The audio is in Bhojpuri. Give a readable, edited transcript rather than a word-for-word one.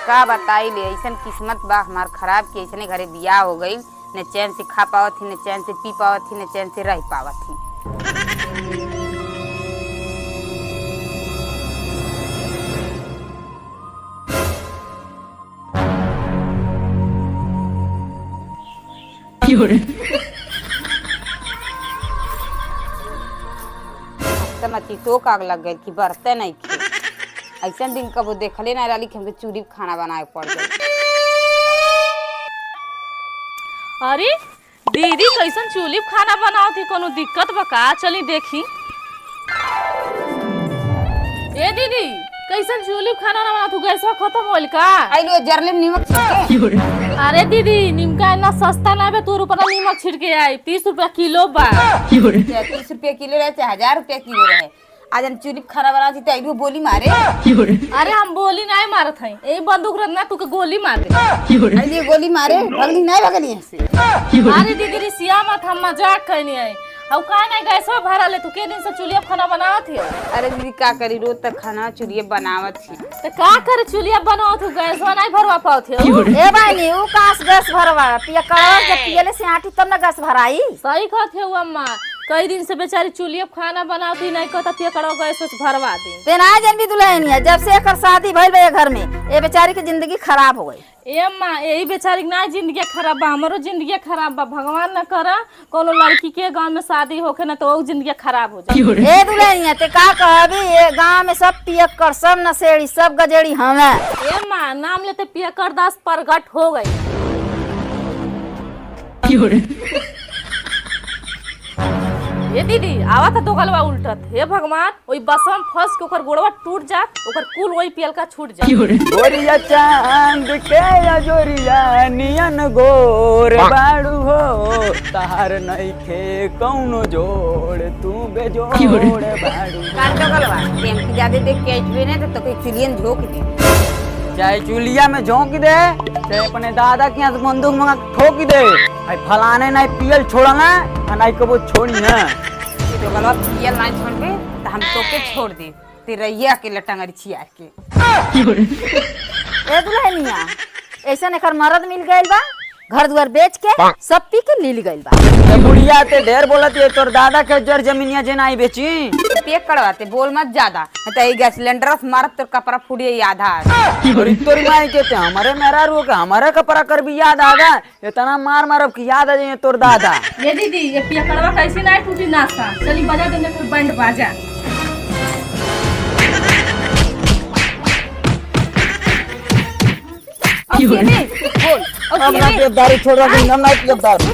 का बताई ले ऐसन किस्मत बा हमार खराब कि ऐसने घरे बियाह हो गई, न चैन से खा पावत थी, न चैन से पी पावत थी, न चैन से रह पावत थी। मची तो आग लग गई कि बरते नहीं खे। ऐसा दिन कबो देखले ना रही कि हमके चूरी खाना बनाए पड़ गई। अरे दीदी कैसन चूल्ही खाना बनाओ थी, कोनो दिक्कत बा का? चली देखी। ए दीदी कैसन चूल्ही खाना बनाओ तू? गैसवा खत्म होइल का? आइलो जरले नीमक छिड़के। अरे दीदी निमका इतना सस्ता ना बे, 2 रुपया नीमक छिड़के आई, 30 रुपया किलो बा। 30 रुपया किलो रहे चाहे 1000 रुपया किलो रहे। आज हम चूल्ही खाना बना थी तो आइलो गोली मारे। अरे हम गोली नहीं मारत हई, ए बंदूक रखना तू के गोली मार दे। आइए गोली मारे, भगली नहीं भगली ऐसे। अरे दीदी रिसिया मत, हम मजाक कहनी है। अब का नहीं गैसवा भरा ले, तू के दिन से चूल्ही खाना बनावत है? अरे दीदी का करी, रोज तक खाना चूल्ही बनावत थी। तो का करे चूल्ही बनावत हो, गैसवा नहीं भरवा पावत है? ए भाई ऊ कास गैस भरवा पिया करा के पियले से आटी तब ना गैस भराई। सही कहत है अम्मा, कई दिन से बेचारी चूल्ही खाना बनावती नहीं कहता पिया करा गैस भरवा दे। ते ना जन भी दुल्हनिया जब से एकर शादी भइल बे घर में, ए बेचारी के जिंदगी खराब हो गई। ए अम्मा यही बेचारी ना जिंदगी खराब बा, हमरो जिंदगी खराब बा। भगवान न करा कोनो लड़की के गांव में शादी होके ना तो वो जिंदगी खराब हो जाए। ए दुल्हनिया ते का कहबी, ए गांव में सब पियक्कर, सब नशेड़ी, सब गजेड़ी हमें। ए अम्मा नाम लेते पियक्कर दास प्रगट हो गई। ए दीदी आवा था तो गलवा उल्टत। हे भगवान ओई बसवा में फंस के ओकर गोड़वा टूट जात, ओकर कुल वही पियल का छूट जात। गोरिया चांद के या जोरिया नियन गोर बाड़ू हो, तार नइखे कौनो जोड़, तू बेजोड़ बाड़ू। काट दो गलवा, टेम की ज्यादा देख के आइबे ना तो कोई चुलियन झोंक दे। चाहे चूल्हिया में झोंक दे, चाहे अपने दादा के यहाँ से बंदूक मंगा ठोक दे। भाई फलाने नहीं पियल छोड़ा ना, नहीं कबो छोड़ी ना। तो गलवा पियल नहीं छोड़बे तो हम तोके छोड़ दे, तेरैया के लटंगरी छियार के। ए दुल्हनिया ऐसा एकर मर्द मिल गइल बा, घर दुआर बेच के सब पी के लील गइल बा। बुढ़िया ते ढेर बोलत है, तोर दादा के जर जमीनिया जे नहीं बेची। पेक करवाते बोल मत ज्यादा, तो ये गैस सिलेंडर से मारत तो कपड़ा फूटिए याद है। और तोरी माई कहते हमारे मेरा रो के हमारे कपड़ा कर भी याद आ गया, इतना मार मारब कि याद आ जाए तोर दादा। ये दीदी ये पियकड़वा कैसी नहीं टूटी नाश्ता, चली बजा देने फिर बैंड बाजा। बोल अब ना देवदारी छोड़ रहा हूं, ना देवदारी।